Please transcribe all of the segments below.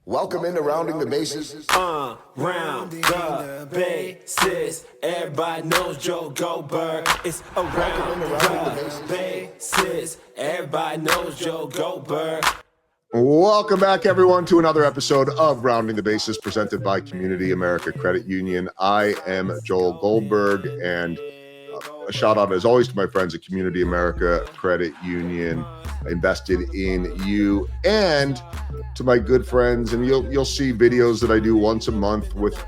Welcome into Rounding the Bases. Round the bases. Everybody knows Joe Goldberg. It's around the bases. Everybody knows Joe Goldberg. Welcome back, everyone, to another episode of Rounding the Bases presented by Community America Credit Union. I am Joel Goldberg, and a shout out, as always, to my friends at Community America Credit Union, invested in you, and to my good friends. And you'll see videos that I do once a month with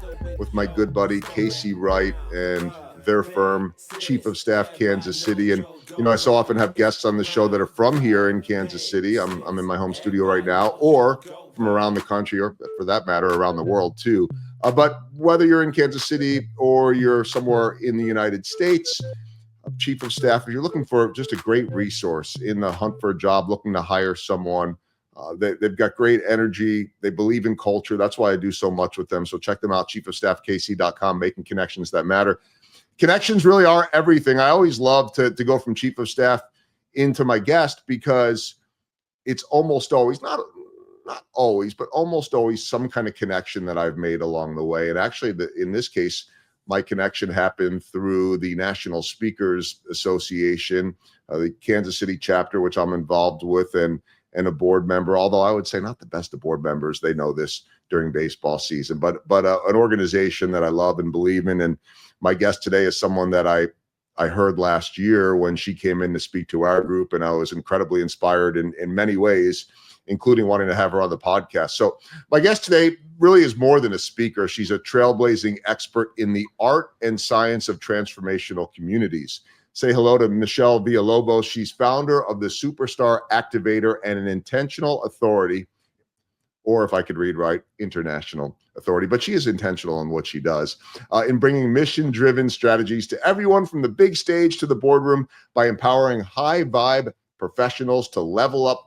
my good buddy Casey Wright and their firm, Chief of Staff, Kansas City. And I so often have guests on the show that are from here in Kansas City. I'm in my home studio right now, or from around the country, or for that matter, around the world too. But whether you're in Kansas City or you're somewhere in the United States, Chief of Staff, if you're looking for just a great resource in the hunt for a job, looking to hire someone, they've got great energy. They believe in culture. That's why I do so much with them. So check them out, chiefofstaffkc.com, making connections that matter. Connections really are everything. I always love to go from Chief of Staff into my guest, because it's almost always, not always, but almost always some kind of connection that I've made along the way. And actually, in this case, my connection happened through the National Speakers Association, the Kansas City chapter, which I'm involved with, and a board member, although I would say not the best of board members. They know this during baseball season, but an organization that I love and believe in. And my guest today is someone that I heard last year when she came in to speak to our group, and I was incredibly inspired in many ways, including wanting to have her on the podcast. So my guest today really is more than a speaker. She's a trailblazing expert in the art and science of transformational communities. Say hello to Michelle Villalobos. She's founder of the Superstar Activator and an intentional authority, or if I could read right, international authority, but she is intentional in what she does, in bringing mission-driven strategies to everyone from the big stage to the boardroom by empowering high-vibe professionals to level up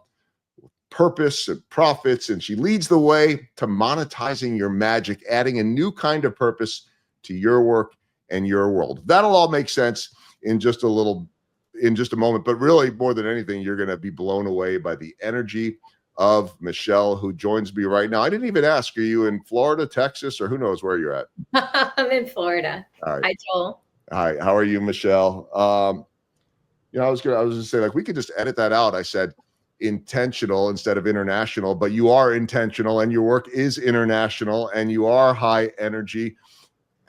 purpose and profits. And she leads the way to monetizing your magic, adding a new kind of purpose to your work and your world. That'll all make sense in just a moment. But really, more than anything, you're going to be blown away by the energy of Michelle, who joins me right now. I didn't even ask, are you in Florida, Texas, or who knows where you're at? I'm in Florida. All right. Hi, Joel. Hi, how are you, Michelle? I was gonna say, like, we could just edit that out. I said intentional instead of international, but you are intentional, and your work is international, and you are high energy.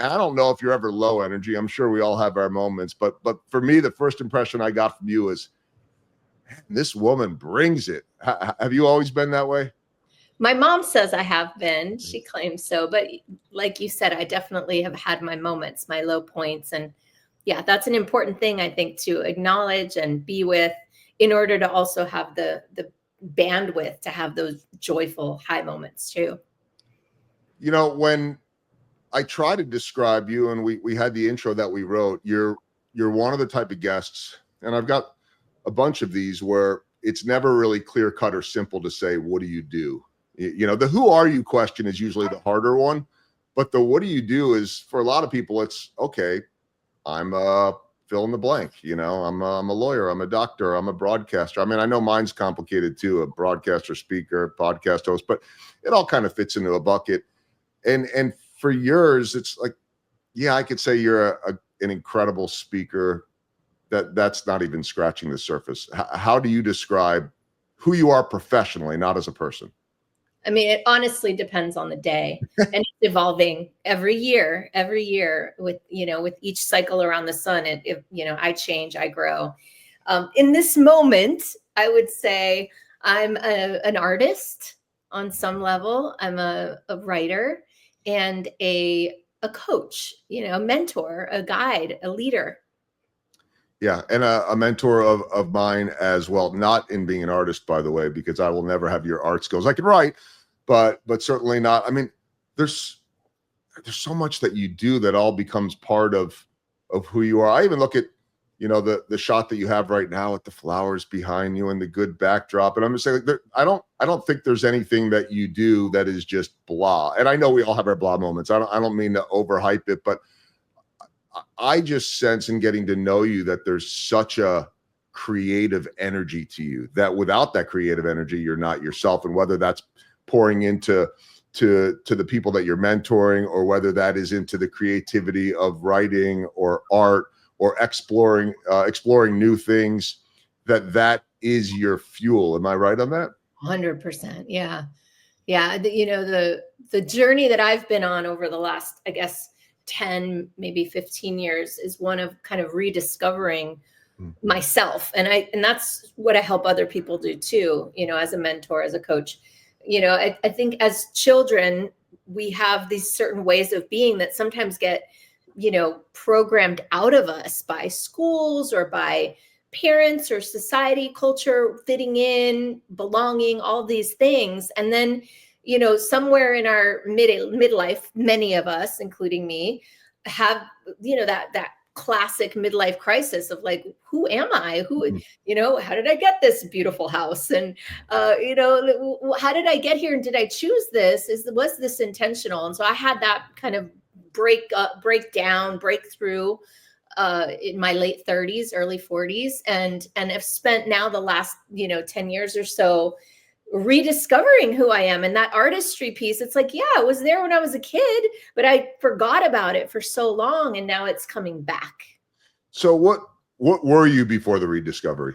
And I don't know if you're ever low energy. I'm sure we all have our moments, but for me, the first impression I got from you is, man, this woman brings it. Have you always been that way? My mom says I have been. She claims so. But like you said, I definitely have had my moments, my low points. And yeah, that's an important thing, I think, to acknowledge and be with, in order to also have the bandwidth to have those joyful high moments too. When I try to describe you, and we had the intro that we wrote, you're one of the type of guests, and I've got a bunch of these where it's never really clear cut or simple to say, what do you do? The who are you question is usually the harder one, but the what do you do is, for a lot of people, it's okay, I'm fill in the blank. I'm a lawyer, I'm a doctor, I'm a broadcaster. I mean, I know mine's complicated too, a broadcaster, speaker, podcast host, but it all kind of fits into a bucket. And for yours, it's like, yeah, I could say you're an incredible speaker. That's not even scratching the surface. How do you describe who you are professionally, not as a person? I mean, it honestly depends on the day, and it's evolving every year with each cycle around the sun. I change, I grow. In this moment, I would say I'm an artist on some level. I'm a writer and a coach, a mentor, a guide, a leader. Yeah, and a mentor of mine as well, not in being an artist, by the way, because I will never have your art skills. I can write, but certainly not. I mean, there's so much that you do that all becomes part of who you are. I even look at, the shot that you have right now with the flowers behind you and the good backdrop, and I'm just saying, I don't think there's anything that you do that is just blah. And I know we all have our blah moments. I don't mean to overhype it, but I just sense in getting to know you that there's such a creative energy to you that without that creative energy, you're not yourself. And whether that's pouring into to the people that you're mentoring, or whether that is into the creativity of writing or art or exploring new things, that is your fuel. Am I right on that? 100%. Yeah. Yeah. The journey that I've been on over the last, I guess, 10, maybe 15 years is one of kind of rediscovering myself. And that's what I help other people do too, as a mentor, as a coach. I think as children, we have these certain ways of being that sometimes get, programmed out of us by schools or by parents or society, culture, fitting in, belonging, all these things. And then, somewhere in our midlife, many of us, including me, have, that classic midlife crisis of like, who am I? How did I get this beautiful house? And, how did I get here? And did I choose this? Was this intentional? And so I had that kind of breakthrough in my late 30s, early 40s, and have spent now the last, 10 years or so rediscovering who I am. And that artistry piece, it's like, yeah, it was there when I was a kid, but I forgot about it for so long. And now it's coming back. So what were you before the rediscovery?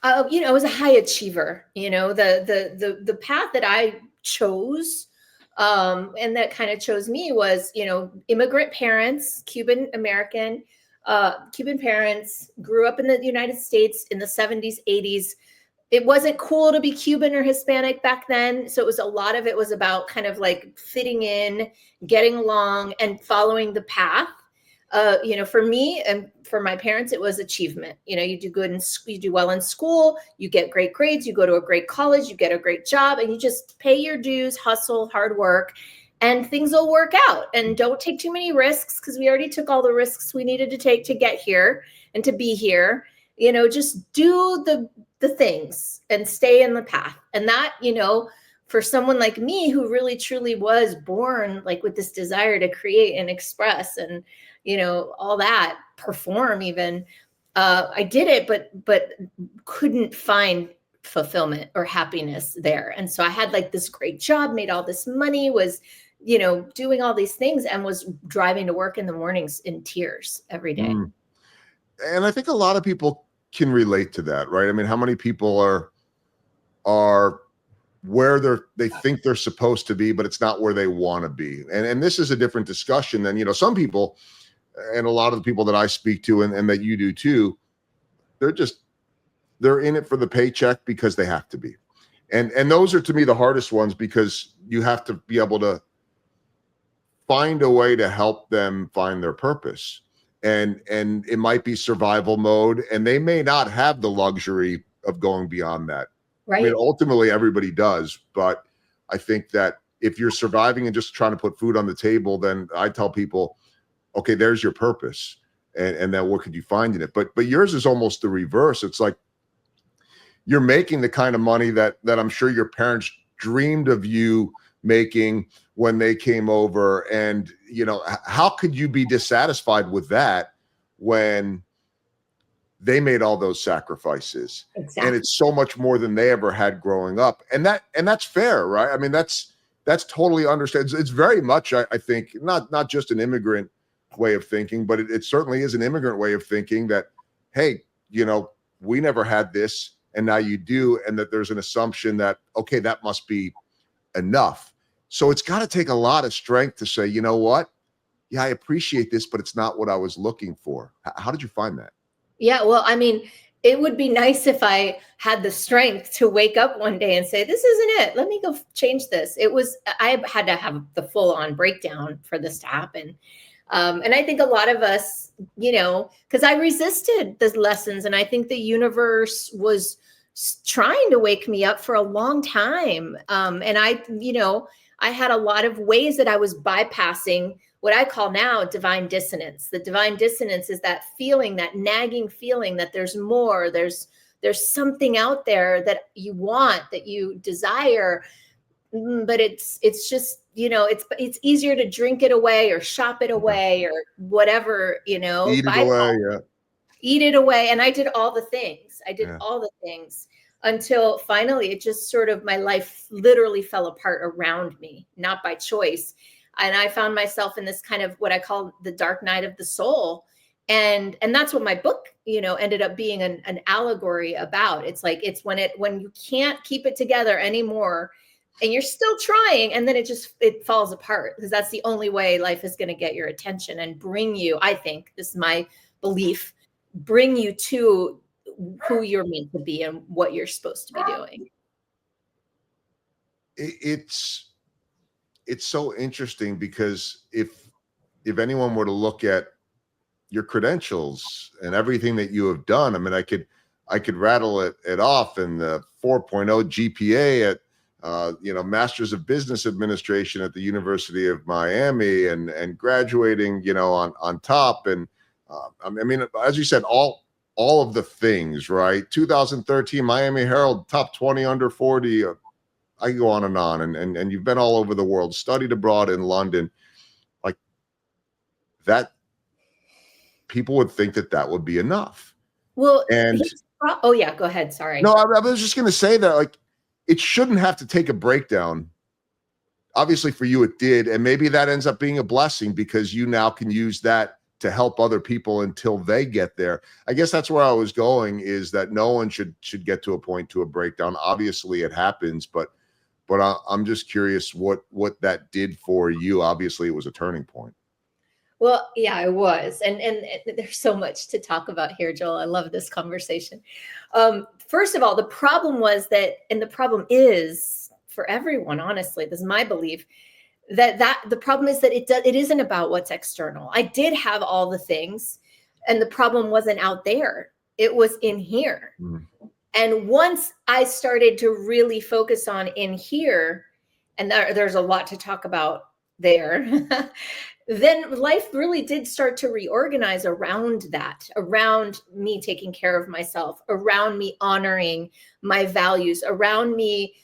I was a high achiever. The path that I chose, and that kind of chose me was, immigrant parents, Cuban parents, grew up in the United States in the 70s, 80s. It wasn't cool to be Cuban or Hispanic back then. So a lot of it was about kind of like fitting in, getting along, and following the path. For me and for my parents, it was achievement. You do good and you do well in school, you get great grades, you go to a great college, you get a great job, and you just pay your dues, hustle, hard work, and things will work out. And don't take too many risks, because we already took all the risks we needed to take to get here and to be here. Just do the things and stay in the path. And that, for someone like me who really truly was born like with this desire to create and express and, all that, perform even, I did it, but couldn't find fulfillment or happiness there. And so I had like this great job, made all this money, was, doing all these things, and was driving to work in the mornings in tears every day. And I think a lot of people can relate to that, right? I mean, how many people are where they think they're supposed to be, but it's not where they want to be. And this is a different discussion than, some people, and a lot of the people that I speak to and that you do too, they're in it for the paycheck because they have to be. And those are, to me, the hardest ones, because you have to be able to find a way to help them find their purpose. And it might be survival mode, and they may not have the luxury of going beyond that. Right. I mean, ultimately everybody does, but I think that if you're surviving and just trying to put food on the table, then I tell people, okay, there's your purpose, and then what could you find in it? But yours is almost the reverse. It's like you're making the kind of money that I'm sure your parents dreamed of you making when they came over. And, how could you be dissatisfied with that when they made all those sacrifices? Exactly. And it's so much more than they ever had growing up. And that's fair, right? I mean, that's totally understandable. It's very much, I think, not just an immigrant way of thinking, but it certainly is an immigrant way of thinking that, hey, we never had this, and now you do. And that there's an assumption that, okay, that must be enough. So it's got to take a lot of strength to say, you know what? Yeah, I appreciate this, but it's not what I was looking for. How did you find that? Yeah, well, I mean, it would be nice if I had the strength to wake up one day and say, this isn't it. Let me go change this. I had to have the full on breakdown for this to happen. And I think a lot of us, because I resisted the lessons, and I think the universe was trying to wake me up for a long time. And I had a lot of ways that I was bypassing what I call now divine dissonance. The divine dissonance is that feeling, that nagging feeling that there's more, there's something out there that you want, that you desire, but it's just, it's easier to drink it away or shop it away or whatever, Eat it away, yeah. Eat it away. And I did all the things. until finally it just sort of, my life literally fell apart around me, not by choice. And I found myself in this kind of what I call the dark night of the soul. And that's what my book, ended up being an allegory about. It's like, it's when you can't keep it together anymore and you're still trying, and then it falls apart, because that's the only way life is going to get your attention and bring you, I think, this is my belief, bring you to who you're meant to be and what you're supposed to be doing. It's so interesting, because if anyone were to look at your credentials and everything that you have done, I mean, I could rattle it off, and the 4.0 GPA at Masters of Business Administration at the University of Miami, and graduating, on top. And I mean, as you said, all of the things, right? 2013 Miami Herald top 20 under 40. I can go on, and you've been all over the world, studied abroad in London, like that. People would think that would be enough. Well, and oh yeah, go ahead. Sorry. No, I was just going to say that, like, it shouldn't have to take a breakdown. Obviously for you it did, and maybe that ends up being a blessing, because you now can use that to help other people until they get there. I guess that's where I was going, is that no one should get to a point to a breakdown. Obviously it happens, but I'm just curious what that did for you. Obviously it was a turning point. Well, yeah, it was. And there's so much to talk about here, Joel. I love this conversation. First of all, the problem was that, and the problem is for everyone, honestly, this is my belief, that the problem is that it isn't about what's external. I did have all the things, and the problem wasn't out there. It was in here. Mm. And once I started to really focus on in here, and there's a lot to talk about there, then life really did start to reorganize around that, around me taking care of myself, around me honoring my values, around me,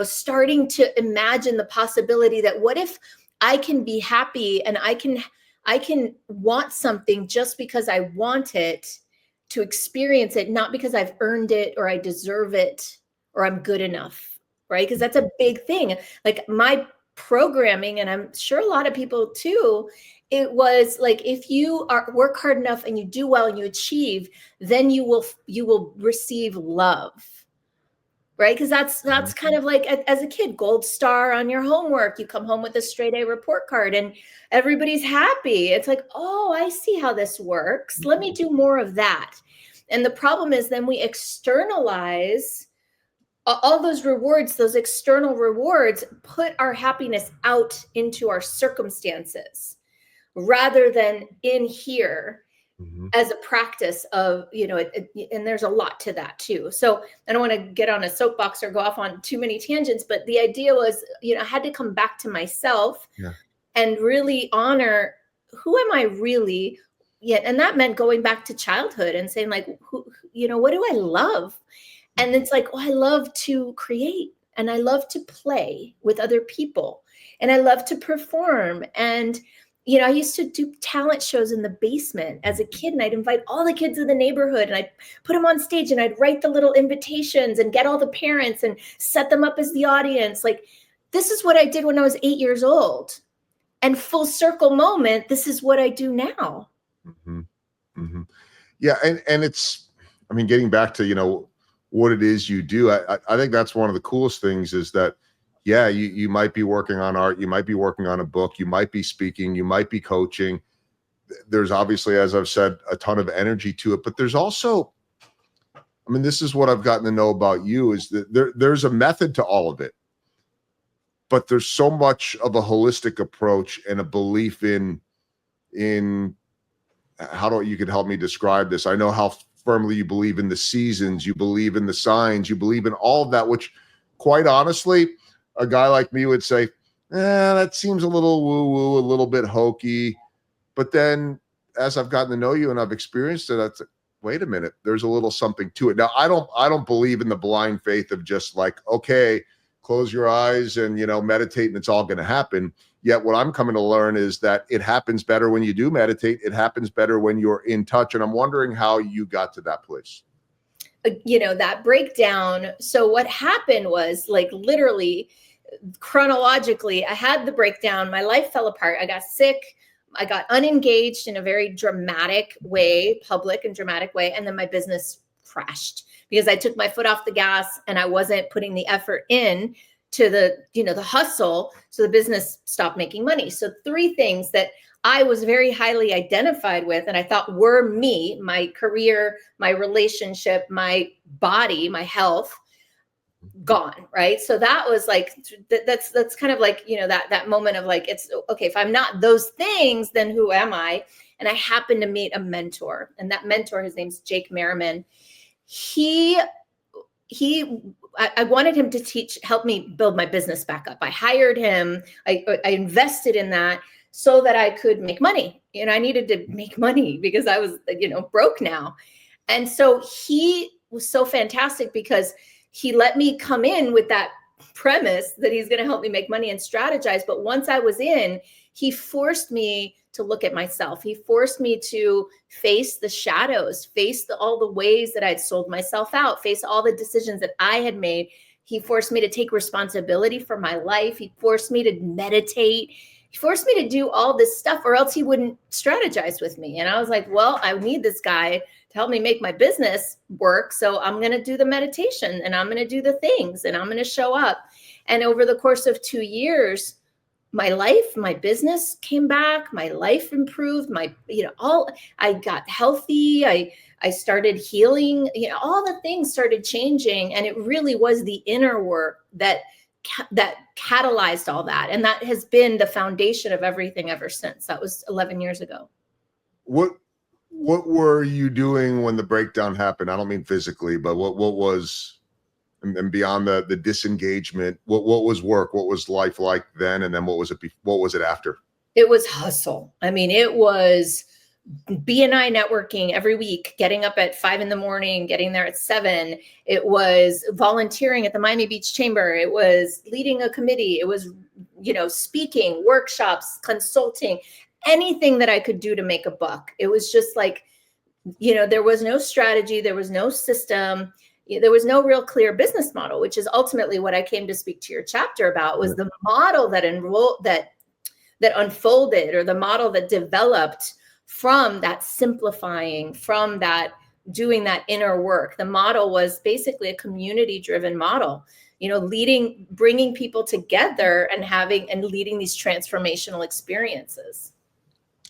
starting to imagine the possibility that what if I can be happy, and I can want something just because I want it, to experience it, not because I've earned it or I deserve it or I'm good enough, right? Because that's a big thing. Like my programming, and I'm sure a lot of people too, it was like, if you work hard enough and you do well and you achieve, then you will receive love, right? Because that's kind of like, as a kid, gold star on your homework, you come home with a straight A report card and everybody's happy. It's like, oh, I see how this works. Let me do more of that. And the problem is then we externalize all those rewards, those external rewards, put our happiness out into our circumstances rather than in here. Mm-hmm. As a practice of, and there's a lot to that too. So I don't want to get on a soapbox or go off on too many tangents, but the idea was, I had to come back to myself and really honor, who am I really? Yeah. And that meant going back to childhood and saying, like, what do I love? And it's like, I love to create, and I love to play with other people, and I love to perform. And, I used to do talent shows in the basement as a kid, and I'd invite all the kids in the neighborhood, and I'd put them on stage, and I'd write the little invitations and get all the parents and set them up as the audience. Like, this is what I did when I was 8 years old. And full circle moment, this is what I do now. Mm-hmm. Mm-hmm. Yeah. And it's, I mean, getting back to, what it is you do, I think that's one of the coolest things, is that, yeah, you might be working on art, you might be working on a book, you might be speaking, you might be coaching. There's obviously, as I've said, a ton of energy to it, but there's also, I mean, this is what I've gotten to know about you, is that there's a method to all of it, but there's so much of a holistic approach and a belief in you could help me describe this. I know how firmly you believe in the seasons, you believe in the signs, you believe in all of that, which, quite honestly, a guy like me would say, that seems a little woo-woo, a little bit hokey. But then as I've gotten to know you and I've experienced it, that's, wait a minute, there's a little something to it. Now, I don't believe in the blind faith of just like, okay, close your eyes and, meditate and it's all going to happen. Yet what I'm coming to learn is that it happens better when you do meditate. It happens better when you're in touch. And I'm wondering how you got to that place. that breakdown. So what happened was, like, literally chronologically, I had the breakdown. My life fell apart. I got sick. I got unengaged in a very dramatic way, public and dramatic way. And then my business crashed because I took my foot off the gas and I wasn't putting the effort in to the hustle. So the business stopped making money. So 3 things that I was very highly identified with and I thought were me: my career, my relationship, my body, my health, gone. Right. So that was like, that's kind of like, that moment of like, it's okay, if I'm not those things, then who am I? And I happened to meet a mentor, and that mentor, his name's Jake Merriman. I wanted him to help me build my business back up. I hired him. I invested in that so that I could make money. I needed to make money because I was, broke now. And so he was so fantastic because he let me come in with that premise that he's going to help me make money and strategize. But once I was in, he forced me to look at myself. He forced me to face the shadows, face all the ways that I'd sold myself out, face all the decisions that I had made. He forced me to take responsibility for my life. He forced me to meditate. He forced me to do all this stuff, or else he wouldn't strategize with me. And I was like, well, I need this guy to help me make my business work. So I'm going to do the meditation, and I'm going to do the things, and I'm going to show up. And over the course of 2 years, my life, my business came back, my life improved, I got healthy. I started healing, all the things started changing. And it really was the inner work that catalyzed all that. And that has been the foundation of everything ever since. That was 11 years ago. What were you doing when the breakdown happened? I don't mean physically, but what was, and beyond the disengagement, what was work? What was life like then? And then what was it after? It was hustle. I mean, it was BNI networking every week, getting up at 5 a.m, getting there at 7. It was volunteering at the Miami Beach Chamber. It was leading a committee. It was, speaking, workshops, consulting, anything that I could do to make a buck. It was just like, there was no strategy. There was no system. There was no real clear business model, which is ultimately what I came to speak to your chapter about, was the model that unfolded, or the model that developed from that simplifying, from that doing that inner work. The model was basically a community-driven model, bringing people together and leading these transformational experiences.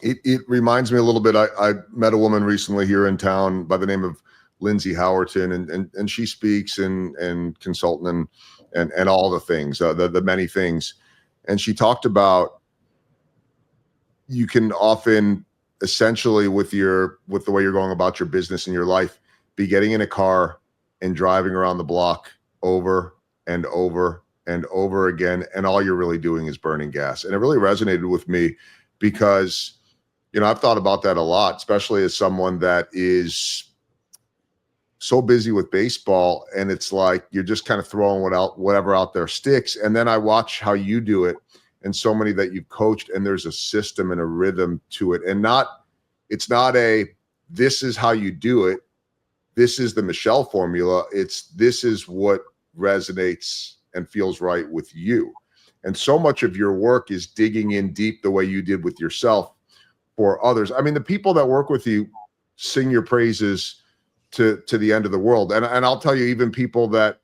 It reminds me a little bit. I met a woman recently here in town by the name of Lindsay Howerton, and she speaks and consultant and all the things, the many things. And she talked about, you can often essentially with the way you're going about your business and your life, be getting in a car and driving around the block over and over and over again. And all you're really doing is burning gas. And it really resonated with me because, I've thought about that a lot, especially as someone that is so busy with baseball, and it's like you're just kind of throwing whatever out there sticks. And then I watch how you do it, and so many that you've coached, and there's a system and a rhythm to it. And it's not this is how you do it. This is the Michelle formula. This is what resonates and feels right with you. And so much of your work is digging in deep the way you did with yourself for others. I mean, the people that work with you sing your praises to the end of the world. And I'll tell you, even people that,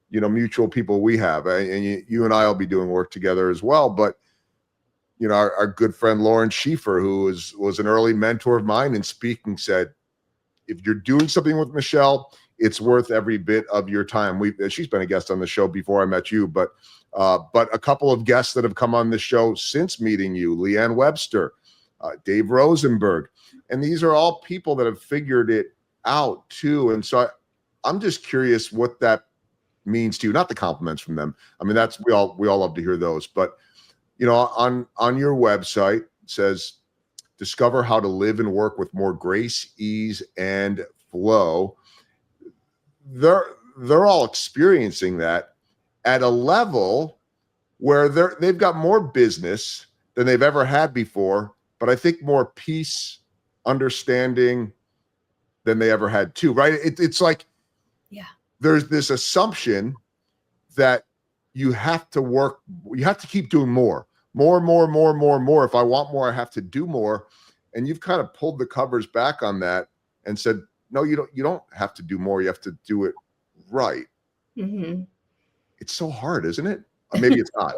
mutual people we have, and you and I will be doing work together as well. But, our good friend Lauren Schieffer, who was an early mentor of mine in speaking, said, if you're doing something with Michelle, it's worth every bit of your time. She's been a guest on the show before I met you, but a couple of guests that have come on the show since meeting you, Leanne Webster, Dave Rosenberg. And these are all people that have figured it out too. And so I'm just curious what that means to you. Not the compliments from them. I mean, we all love to hear those. But on your website, it says, discover how to live and work with more grace, ease, and flow. They're all experiencing that at a level where they've got more business than they've ever had before, but I think more peace, understanding than they ever had too, right? It's like Yeah. There's this assumption that you have to keep doing more. If I want more, I have to do more. And you've kind of pulled the covers back on that and said, no, you don't have to do more. You have to do it right. Mm-hmm. It's so hard, isn't it? Or maybe it's not.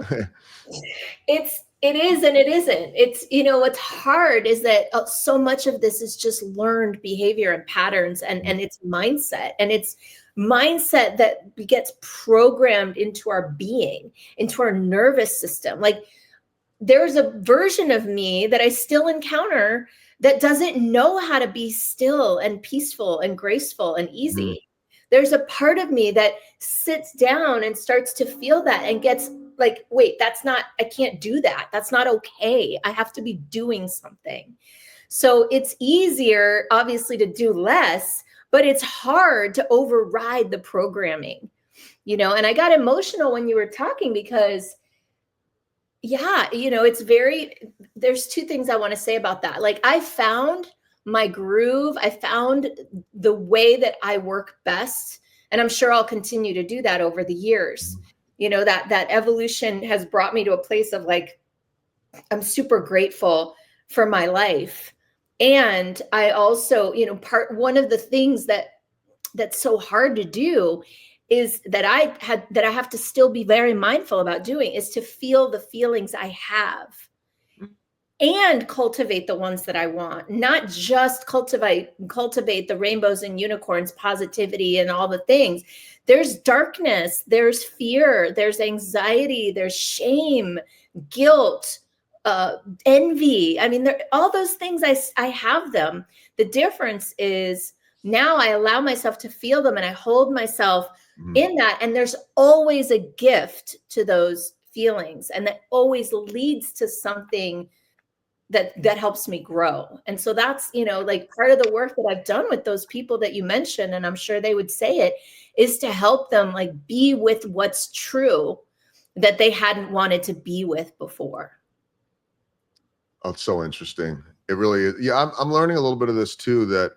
It is and it isn't. It's, what's hard is that so much of this is just learned behavior and patterns, and it's mindset, and it's mindset that gets programmed into our being, into our nervous system. Like, there's a version of me that I still encounter that doesn't know how to be still and peaceful and graceful and easy. There's a part of me that sits down and starts to feel that and gets like, wait, I can't do that. That's not okay. I have to be doing something. So it's easier, obviously, to do less, but it's hard to override the programming, and I got emotional when you were talking because, yeah, there's two things I want to say about that. Like, I found my groove. I found the way that I work best. And I'm sure I'll continue to do that over the years. That evolution has brought me to a place of like, I'm super grateful for my life. And I also, one of the things that's so hard to do is that I have to still be very mindful about doing is to feel the feelings I have and cultivate the ones that I want, not just cultivate the rainbows and unicorns, positivity and all the things. There's darkness, there's fear, there's anxiety, there's shame, guilt, envy. I mean, all those things, I have them. The difference is now I allow myself to feel them and I hold myself in that. And there's always a gift to those feelings. And that always leads to something that helps me grow. And so that's, like part of the work that I've done with those people that you mentioned, and I'm sure they would say it, is to help them like be with what's true that they hadn't wanted to be with before. Oh, it's so interesting. It really is. Yeah, I'm learning a little bit of this too, that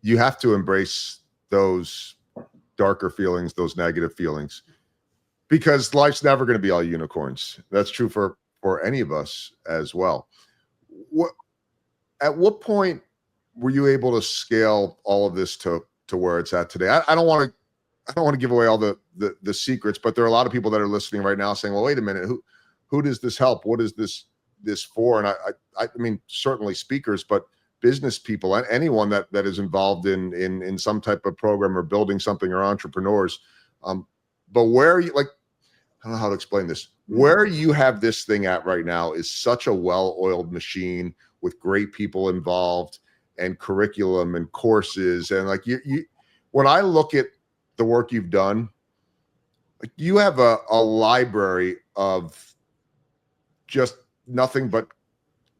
you have to embrace those darker feelings, those negative feelings, because life's never going to be all unicorns. That's true for any of us as well. At what point were you able to scale all of this to where it's at today? I don't want to give away all the secrets, but there are a lot of people that are listening right now saying, well, wait a minute, who does this help? What is this for? And I mean, certainly speakers, but business people and anyone that is involved in some type of program or building something, or entrepreneurs. But where you, like, I don't know how to explain this. Where you have this thing at right now is such a well-oiled machine with great people involved and curriculum and courses. And like you when I look at the work you've done, like you have a library of just nothing but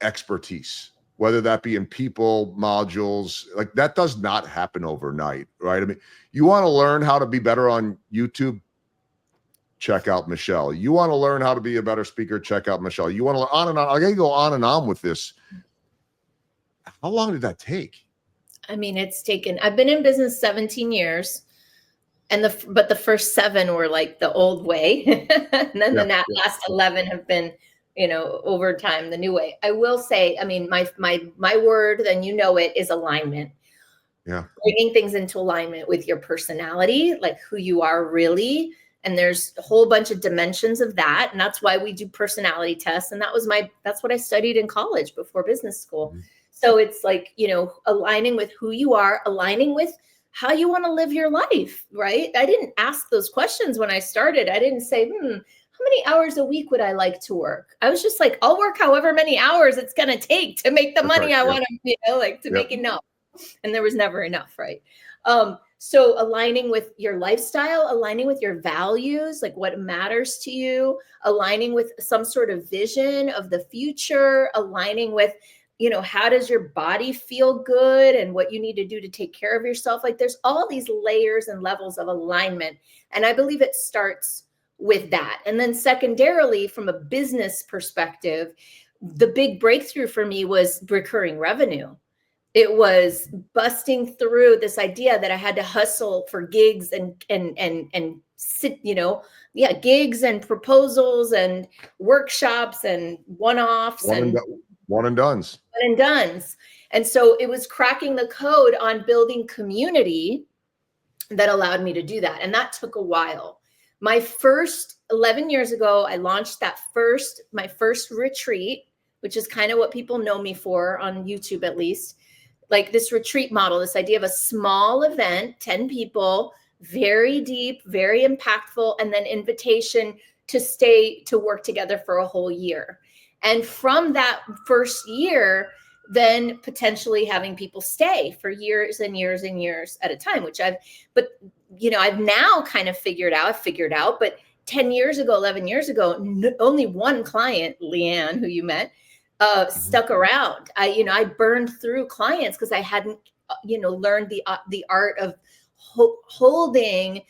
expertise, whether that be in people, modules, like that does not happen overnight, right? I mean, you want to learn how to be better on YouTube, check out Michelle. You want to learn how to be a better speaker, check out Michelle. You want to learn on and on. I gotta go on and on with this. How long did that take? I mean, I've been in business 17 years. But the first 7 were like the old way. And then last 11 have been, over time, the new way. I will say, I mean, my word, then it, is alignment. Yeah. Bringing things into alignment with your personality, like who you are really. And there's a whole bunch of dimensions of that. And that's why we do personality tests. And that's what I studied in college before business school. Mm-hmm. So it's like, aligning with who you are, aligning with how you want to live your life, right? I didn't ask those questions when I started. I didn't say, how many hours a week would I like to work? I was just like, I'll work however many hours it's going to take to make the money I want to, make enough. And there was never enough, right? So aligning with your lifestyle, aligning with your values, like what matters to you, aligning with some sort of vision of the future, aligning with, how does your body feel good and what you need to do to take care of yourself? Like there's all these layers and levels of alignment. And I believe it starts with that. And then secondarily, from a business perspective, the big breakthrough for me was recurring revenue. It was busting through this idea that I had to hustle for gigs and sit, gigs and proposals and workshops and one-offs and one and dones. One and dones. And so it was cracking the code on building community that allowed me to do that. And that took a while. My first 11 years ago, I launched my first retreat, which is kind of what people know me for on YouTube, at least. Like this retreat model, this idea of a small event, 10 people, very deep, very impactful, and then invitation to stay to work together for a whole year. And from that first year, then potentially having people stay for years and years and years at a time, which I've now kind of figured out, but 10 years ago, 11 years ago, only one client, Leanne, who you met, stuck around. I burned through clients because I hadn't, learned the art of holding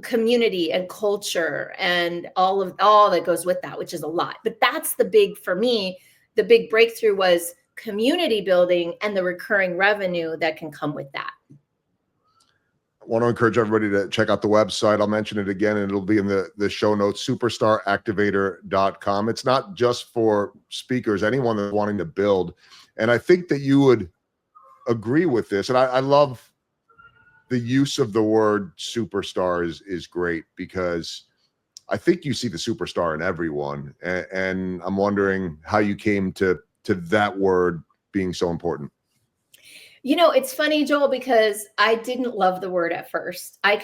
community and culture and all that goes with that, which is a lot. But that's the big breakthrough was community building and the recurring revenue that can come with that. I want to encourage everybody to check out the website. I'll mention it again, and it'll be in the show notes, superstaractivator.com. It's not just for speakers, anyone that's wanting to build. And I think that you would agree with this. And I love the use of the word superstar is great, because I think you see the superstar in everyone. And I'm wondering how you came to that word being so important. It's funny, Joel, because I didn't love the word at first. I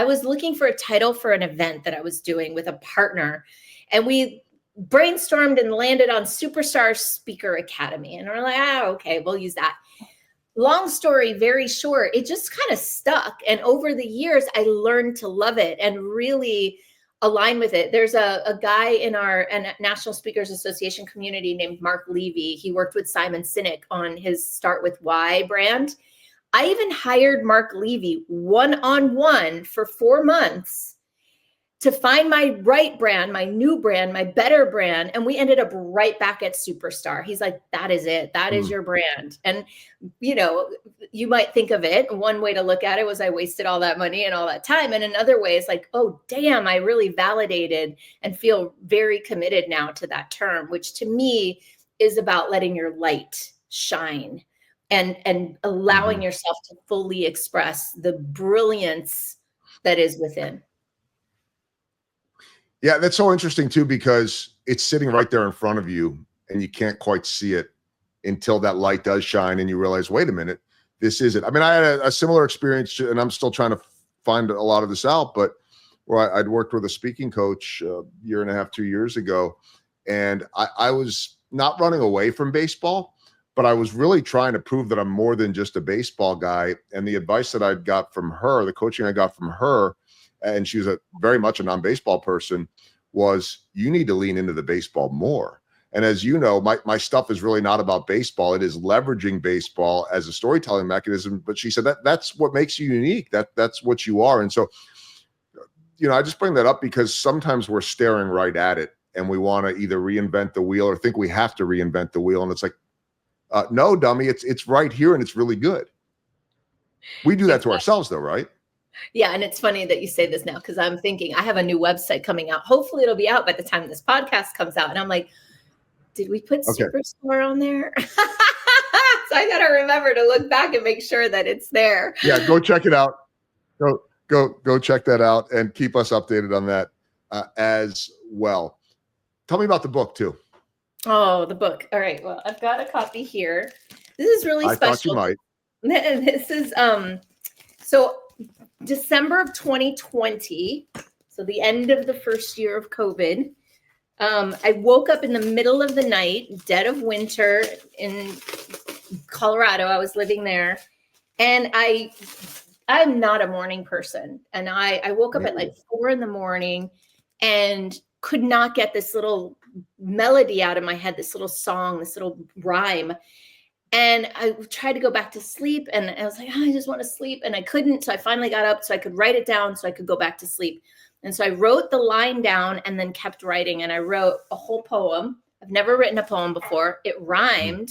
was looking for a title for an event that I was doing with a partner, and we brainstormed and landed on Superstar Speaker Academy. And we're like, okay, we'll use that. Long story, very short, it just kind of stuck. And over the years, I learned to love it and really align with it. There's a guy in our National Speakers Association community named Mark Levy. He worked with Simon Sinek on his Start With Why brand. I even hired Mark Levy one-on-one for 4 months to find my right brand, my new brand, my better brand. And we ended up right back at Superstar. He's like, that is it. That is your brand. And, you might think of it. One way to look at it was I wasted all that money and all that time. And another way is like, oh, damn, I really validated and feel very committed now to that term, which to me is about letting your light shine and allowing yourself to fully express the brilliance that is within. Yeah, that's so interesting too, because it's sitting right there in front of you and you can't quite see it until that light does shine and you realize, wait a minute, this is it. I mean, I had a similar experience, and I'm still trying to find a lot of this out, but where I'd worked with a speaking coach a year and a half, 2 years ago, and I was not running away from baseball, but I was really trying to prove that I'm more than just a baseball guy. And the advice that I'd got from her, the coaching I got from her, and she was very much a non-baseball person, was you need to lean into the baseball more. And as you know, my stuff is really not about baseball. It is leveraging baseball as a storytelling mechanism. But she said that's what makes you unique. That's what you are. And so, I just bring that up because sometimes we're staring right at it and we want to either reinvent the wheel or think we have to reinvent the wheel. And it's like, no, dummy, it's right here and it's really good. We do that to ourselves though, right? Yeah. And it's funny that you say this now, because I'm thinking I have a new website coming out. Hopefully it'll be out by the time this podcast comes out. And I'm like, did we put Superstar on there? So I got to remember to look back and make sure that it's there. Yeah. Go check it out. Go check that out and keep us updated on that as well. Tell me about the book too. Oh, the book. All right. Well, I've got a copy here. This is really special. I thought you might. This is, so December of 2020, so the end of the first year of COVID, I woke up in the middle of the night, dead of winter in Colorado. I was living there, and I'm not a morning person. And I woke up at like 4 a.m. and could not get this little melody out of my head, this little song, this little rhyme. And I tried to go back to sleep, and I was like, I just want to sleep. And I couldn't. So I finally got up so I could write it down so I could go back to sleep. And so I wrote the line down and then kept writing. And I wrote a whole poem. I've never written a poem before. It rhymed.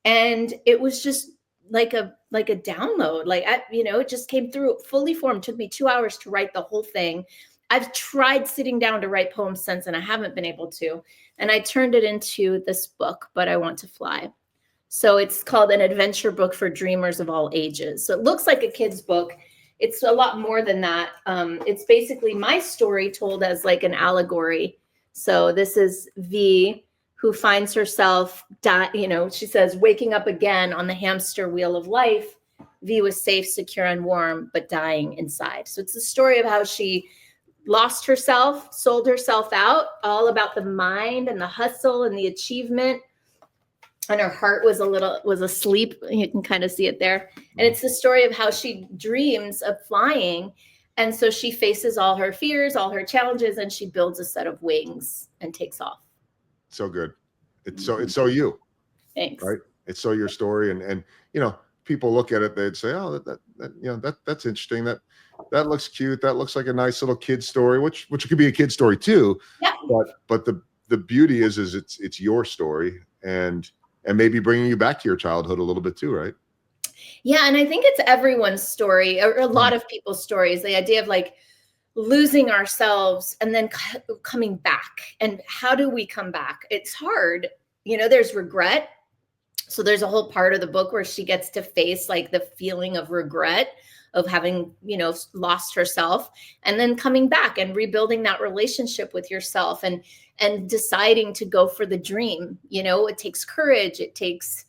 And it was just like a download. Like, it just came through fully formed. It took me 2 hours to write the whole thing. I've tried sitting down to write poems since, and I haven't been able to. And I turned it into this book, But I Want to Fly. So it's called An Adventure Book for Dreamers of All Ages. So it looks like a kid's book. It's a lot more than that. It's basically my story told as like an allegory. So this is V, who finds herself, she says, waking up again on the hamster wheel of life. V was safe, secure, and warm, but dying inside. So it's the story of how she lost herself, sold herself out, all about the mind and the hustle and the achievement. And her heart was asleep. You can kind of see it there. And it's the story of how she dreams of flying. And so she faces all her fears, all her challenges, and she builds a set of wings and takes off. So good. It's so you. Thanks. Right. It's so your story. And people look at it, they'd say, oh, that's interesting. That looks cute. That looks like a nice little kid story, which could be a kid story too. Yeah. But the beauty is it's your story and maybe bringing you back to your childhood a little bit too, right? Yeah. And I think it's everyone's story, or a lot of people's stories, the idea of like losing ourselves and then coming back. And how do we come back? It's hard. There's regret. So there's a whole part of the book where she gets to face like the feeling of regret of having, lost herself, and then coming back and rebuilding that relationship with yourself and deciding to go for the dream. It takes courage. It takes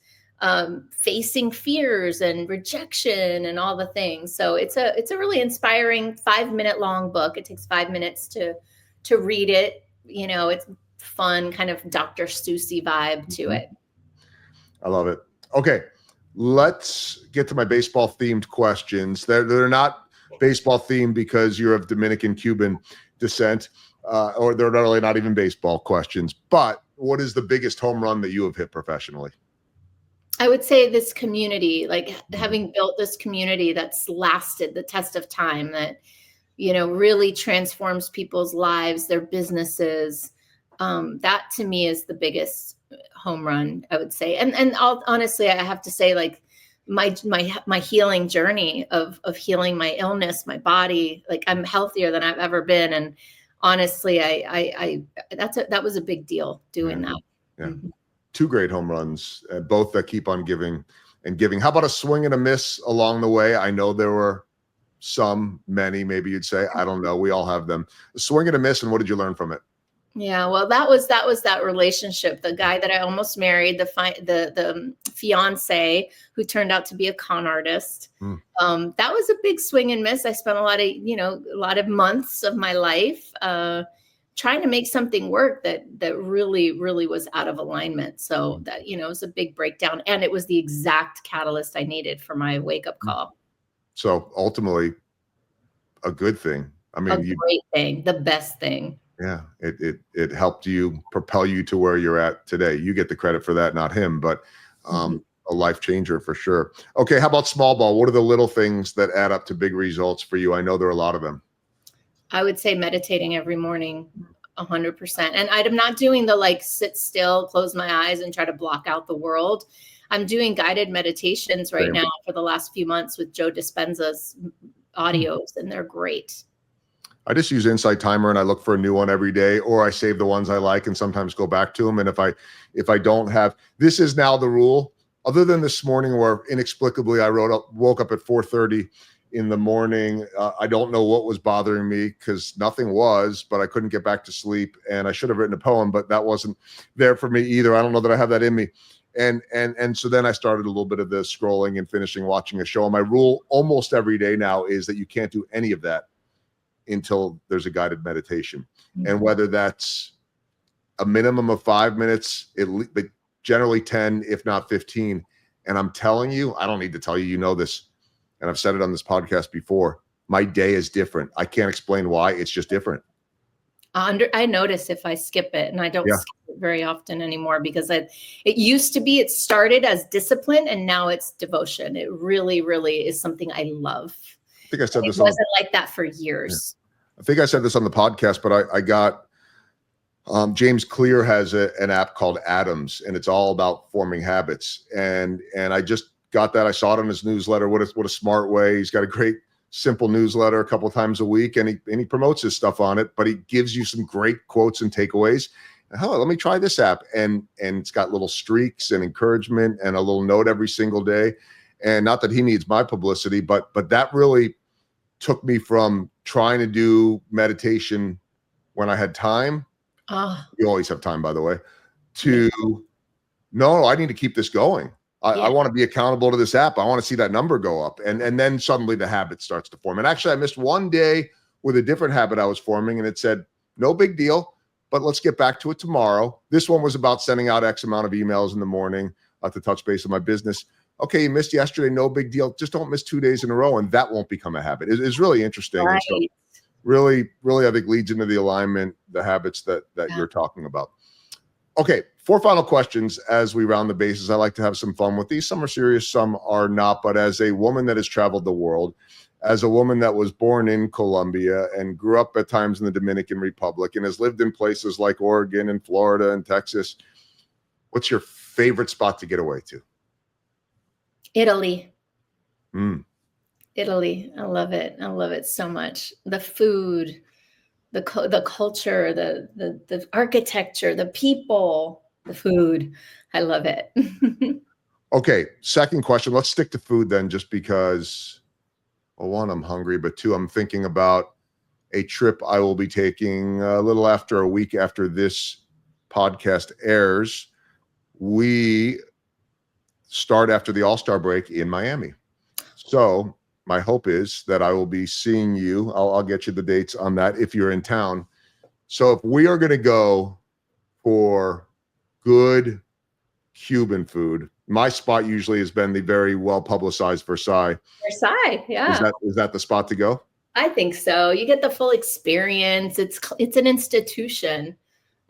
facing fears and rejection and all the things. So it's a really inspiring 5-minute long book. It takes 5 minutes to read it. It's fun, kind of Dr. Seussy vibe to it. I love it. Okay. Let's get to my baseball themed questions. They're not baseball themed because you're of Dominican Cuban descent, or they're really not even baseball questions, but what is the biggest home run that you have hit professionally? I would say this community, like having built this community that's lasted the test of time, that, really transforms people's lives, their businesses. That to me is the biggest home run, I would say. And honestly, I have to say, like my healing journey of healing my illness, my body, like I'm healthier than I've ever been. And honestly, that was a big deal doing that. Yeah. Mm-hmm. 2 great home runs, both that keep on giving and giving. How about a swing and a miss along the way? I know there were many, maybe you'd say, I don't know. We all have them. A swing and a miss. And what did you learn from it? Yeah, well, that was that relationship. The guy that I almost married, the fiance who turned out to be a con artist. That was a big swing and miss. I spent a lot of months of my life trying to make something work that really, really was out of alignment. So that, it was a big breakdown, and it was the exact catalyst I needed for my wake up call. So ultimately, a good thing. I mean, a great thing, the best thing. Yeah, it helped you propel you to where you're at today. You get the credit for that, not him, but a life changer for sure. Okay, how about small ball? What are the little things that add up to big results for you? I know there are a lot of them. I would say meditating every morning, 100%. And I'm not doing the like sit still, close my eyes and try to block out the world. I'm doing guided meditations right now for the last few months with Joe Dispenza's audios, and they're great. I just use Insight Timer and I look for a new one every day, or I save the ones I like and sometimes go back to them. And if I don't have, this is now the rule, other than this morning where inexplicably I woke up at 4:30 in the morning. I don't know what was bothering me because nothing was, but I couldn't get back to sleep, and I should have written a poem, but that wasn't there for me either. I don't know that I have that in me. And so then I started a little bit of the scrolling and finishing watching a show. And my rule almost every day now is that you can't do any of that until there's a guided meditation. And whether that's a minimum of 5 minutes, but generally 10, if not 15. And I'm telling you, I don't need to tell you, you know this, and I've said it on this podcast before, my day is different. I can't explain why. It's just different. I notice if I skip it, and I don't skip it very often anymore, because it used to be, it started as discipline and now it's devotion. It really, really is something I love. I think I said this. It wasn't like that for years. I think I said this on the podcast, but I got James Clear has an app called Atoms, and it's all about forming habits. And I just got that. I saw it on his newsletter. What a smart way. He's got a great, simple newsletter a couple of times a week, and he promotes his stuff on it. But he gives you some great quotes and takeaways. Oh, let me try this app, and it's got little streaks and encouragement and a little note every single day. And not that he needs my publicity, but that really took me from trying to do meditation when I had time. You always have time, by the way, to no, I need to keep this going. I want to be accountable to this app. I want to see that number go up. And then suddenly the habit starts to form. And actually, I missed one day with a different habit I was forming, and it said, no big deal, but let's get back to it tomorrow. This one was about sending out X amount of emails in the morning to touch base on my business. Okay, you missed yesterday, no big deal. Just don't miss 2 days in a row, and that won't become a habit. It's really interesting. Right. And so really, I think leads into the alignment, the habits that you're talking about. Okay, 4 final questions as we round the bases. I like to have some fun with these. Some are serious, some are not. But as a woman that has traveled the world, as a woman that was born in Colombia and grew up at times in the Dominican Republic and has lived in places like Oregon and Florida and Texas, what's your favorite spot to get away to? Italy. Italy. I love it. I love it so much. The food, the culture, the architecture, the people, the food. I love it. Okay, second question. Let's stick to food then, just because, well, one, I'm hungry, but two, I'm thinking about a trip I will be taking a little after a week after this podcast airs. We start after the All-Star break in Miami. So my hope is that I will be seeing you. I'll get you the dates on that if you're in town. So if we are going to go for good Cuban food, my spot usually has been the very well-publicized Versailles. Versailles, yeah. Is that the spot to go? I think so. You get the full experience. It's an institution.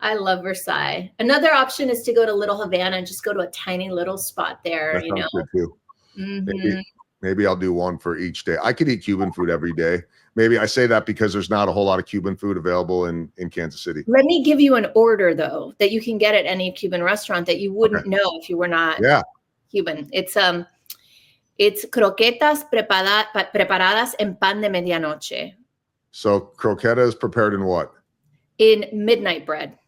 I love Versailles. Another option is to go to Little Havana and just go to a tiny little spot there. That sounds good too. Mm-hmm. Maybe I'll do one for each day. I could eat Cuban food every day. Maybe I say that because there's not a whole lot of Cuban food available in Kansas City. Let me give you an order, though, that you can get at any Cuban restaurant that you wouldn't know if you were not Cuban. It's croquetas preparadas en pan de medianoche. So croqueta is prepared in what? In midnight bread.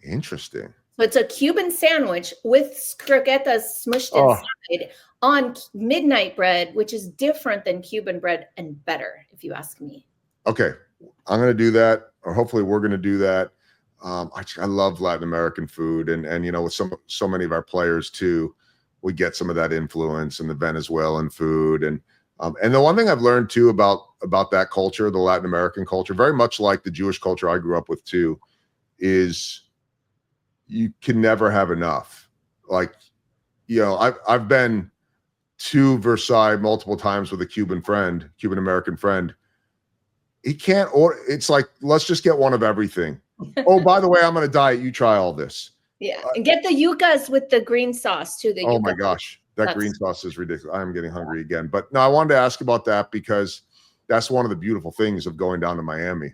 Interesting. So it's a Cuban sandwich with croquetas smushed inside on midnight bread, which is different than Cuban bread and better, if you ask me. Okay, I'm going to do that, or hopefully we're going to do that. I love Latin American food, and you know, with so many of our players too, we get some of that influence in the Venezuelan food, and the one thing I've learned too about that culture, the Latin American culture, very much like the Jewish culture I grew up with too, is you can never have enough. Like, you know, I've been to Versailles multiple times with a Cuban American friend. He can't order. It's like, let's just get one of everything. Oh, by the way, I'm on a diet. You try all this. Yeah, and get the yucas with the green sauce too. Oh my gosh, that green sauce is ridiculous. I'm getting hungry again. But no, I wanted to ask about that because that's one of the beautiful things of going down to Miami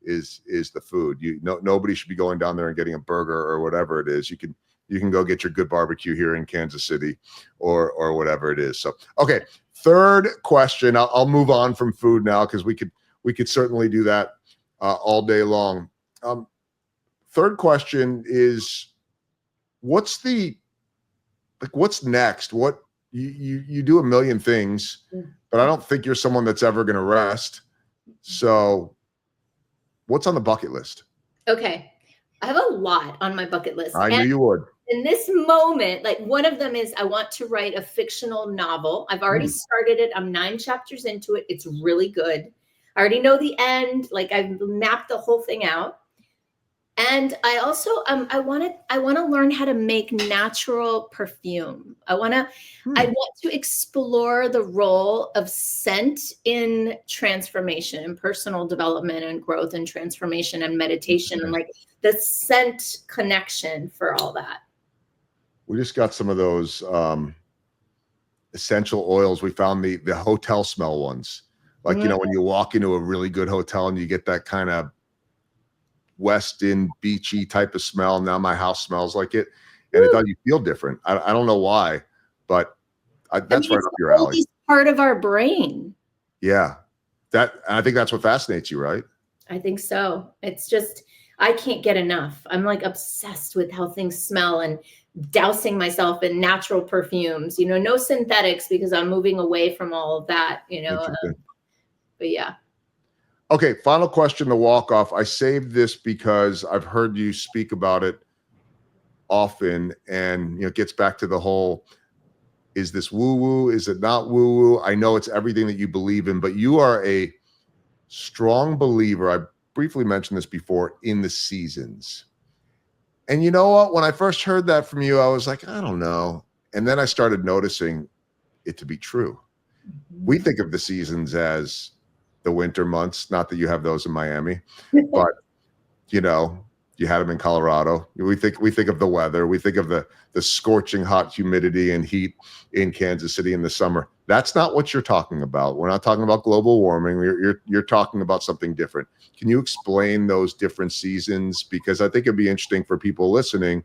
is the food. Nobody should be going down there and getting a burger or whatever it is. You can go get your good barbecue here in Kansas City or whatever it is. So, okay. Third question. I'll move on from food now because we could certainly do that all day long. Third question is, what's next? What you do a million things, but I don't think you're someone that's ever going to rest. So what's on the bucket list? Okay. I have a lot on my bucket list. I knew you would. In this moment, like one of them is I want to write a fictional novel. I've already started it. I'm 9 chapters into it. It's really good. I already know the end. Like I've mapped the whole thing out. And I also I want to learn how to make natural perfume. I want to explore the role of scent in transformation and personal development and growth and transformation and meditation and like the scent connection for all that. We just got some of those essential oils. We found the hotel smell ones. Like, you know, when you walk into a really good hotel and you get that kind of Weston beachy type of smell. Now my house smells like it, and it does you feel different. I don't know why, but that's right up your alley. It's part of our brain. Yeah, I think that's what fascinates you, right? I think so. It's just, I can't get enough. I'm like obsessed with how things smell and dousing myself in natural perfumes, no synthetics, because I'm moving away from all of that, but yeah. Okay, final question to walk off. I saved this because I've heard you speak about it often, and it gets back to the whole, is this woo-woo? Is it not woo-woo? I know it's everything that you believe in, but you are a strong believer, I briefly mentioned this before, in the seasons. And you know what? When I first heard that from you, I was like, I don't know. And then I started noticing it to be true. We think of the seasons as the winter months, not that you have those in Miami, but you had them in Colorado. We think of the weather. We think of the scorching hot humidity and heat in Kansas City in the summer. That's not what you're talking about. We're not talking about global warming. You're talking about something different. Can you explain those different seasons? Because I think it'd be interesting for people listening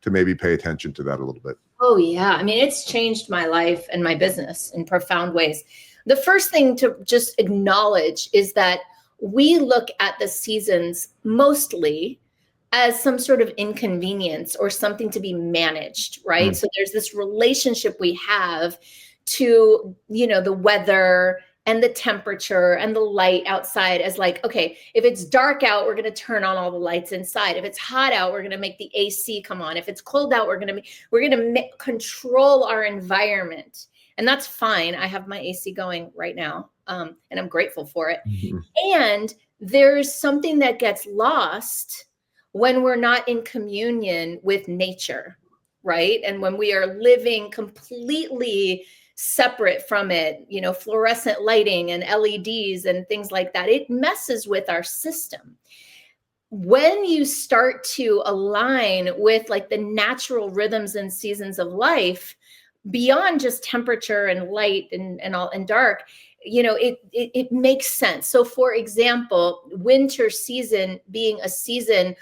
to maybe pay attention to that a little bit. Oh yeah. I mean, it's changed my life and my business in profound ways. The first thing to just acknowledge is that we look at the seasons mostly as some sort of inconvenience or something to be managed, right? So there's this relationship we have to, the weather and the temperature and the light outside as like, okay, if it's dark out, we're going to turn on all the lights inside. If it's hot out, we're going to make the AC come on. If it's cold out, we're going to control our environment. And that's fine. I have my AC going right now, and I'm grateful for it. And there's something that gets lost when we're not in communion with nature, right? And when we are living completely separate from it, fluorescent lighting and LEDs and things like that, it messes with our system. When you start to align with like the natural rhythms and seasons of life, beyond just temperature and light and all and dark, it makes sense. So for example, winter season being a season,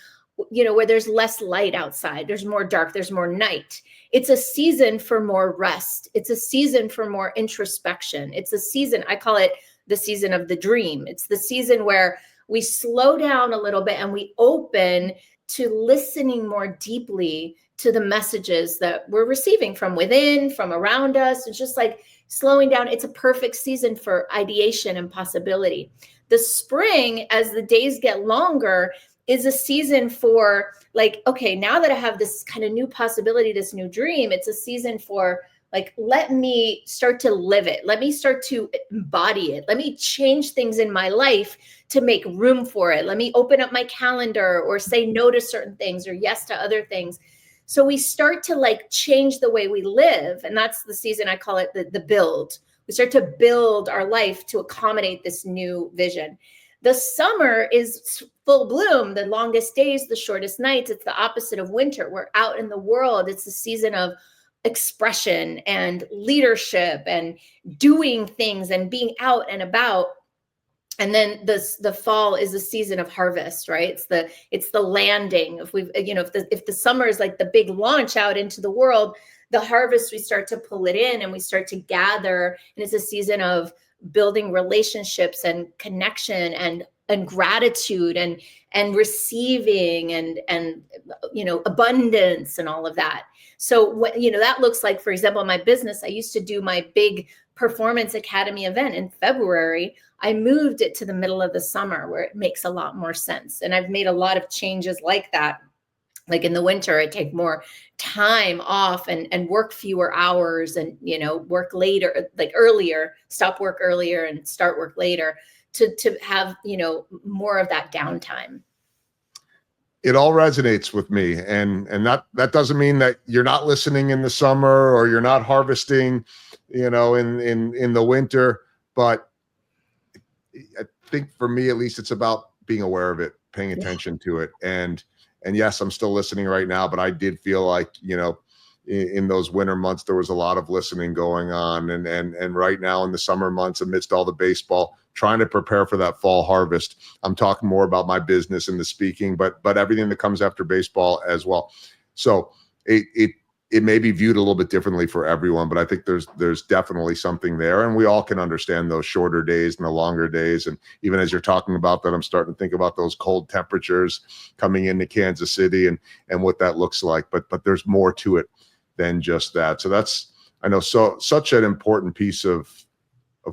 where there's less light outside, there's more dark, there's more night. It's a season for more rest. It's a season for more introspection. It's a season, I call it the season of the dream. It's the season where we slow down a little bit and we open to listening more deeply to the messages that we're receiving from within, from around us. It's just like slowing down. It's a perfect season for ideation and possibility. The spring, as the days get longer, is a season for like, okay, now that I have this kind of new possibility, this new dream, it's a season for like, let me start to live it. Let me start to embody it. Let me change things in my life to make room for it. Let me open up my calendar or say no to certain things or yes to other things. So we start to like change the way we live. And that's the season, I call it the build. We start to build our life to accommodate this new vision. The summer is full bloom, the longest days, the shortest nights. It's the opposite of winter. We're out in the world. It's a season of expression and leadership and doing things and being out and about. And then the fall is a season of harvest, right? It's the landing. If the summer is like the big launch out into the world, the harvest, we start to pull it in and we start to gather. And it's a season of building relationships and connection and gratitude and receiving and abundance and all of that. So what that looks like, for example, in my business, I used to do my big performance academy event in February. I moved it to the middle of the summer where it makes a lot more sense. And I've made a lot of changes like that. Like in the winter, I take more time off and work fewer hours and, work later, like earlier, stop work earlier and start work later to have, more of that downtime. It all resonates with me. And that doesn't mean that you're not listening in the summer or you're not harvesting, in the winter. But I think for me, at least, it's about being aware of it, paying attention to it. And yes, I'm still listening right now, but I did feel like, in those winter months, there was a lot of listening going on. And right now in the summer months, amidst all the baseball, trying to prepare for that fall harvest. I'm talking more about my business and the speaking, but everything that comes after baseball as well. So it may be viewed a little bit differently for everyone, but I think there's definitely something there, and we all can understand those shorter days and the longer days. And even as you're talking about that, I'm starting to think about those cold temperatures coming into Kansas City and what that looks like. But there's more to it than just that. So that's, I know, such an important piece of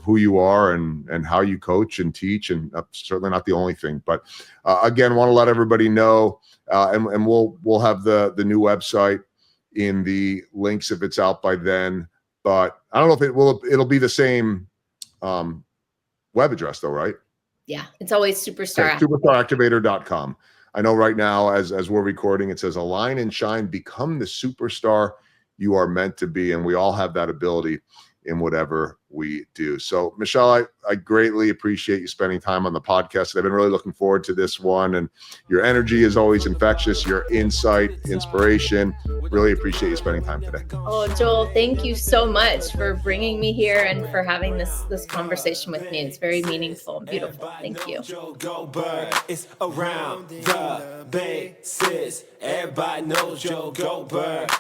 who you are and how you coach and teach, and certainly not the only thing. But again, want to let everybody know, and we'll have the new website in the links if it's out by then. But I don't know if it'll be the same web address though, right? Yeah, it's always Superstar. Okay, superstaractivator.com. I know right now, as we're recording, it says align and shine, become the superstar you are meant to be. And we all have that ability in whatever we do. So Michelle, I greatly appreciate you spending time on the podcast. I've been really looking forward to this one, and your energy is always infectious, your insight, inspiration. Really appreciate you spending time today. Oh, Joel, thank you so much for bringing me here and for having this conversation with me. It's very meaningful and beautiful. Thank you. It's around the bases. Everybody knows Joe Goldberg.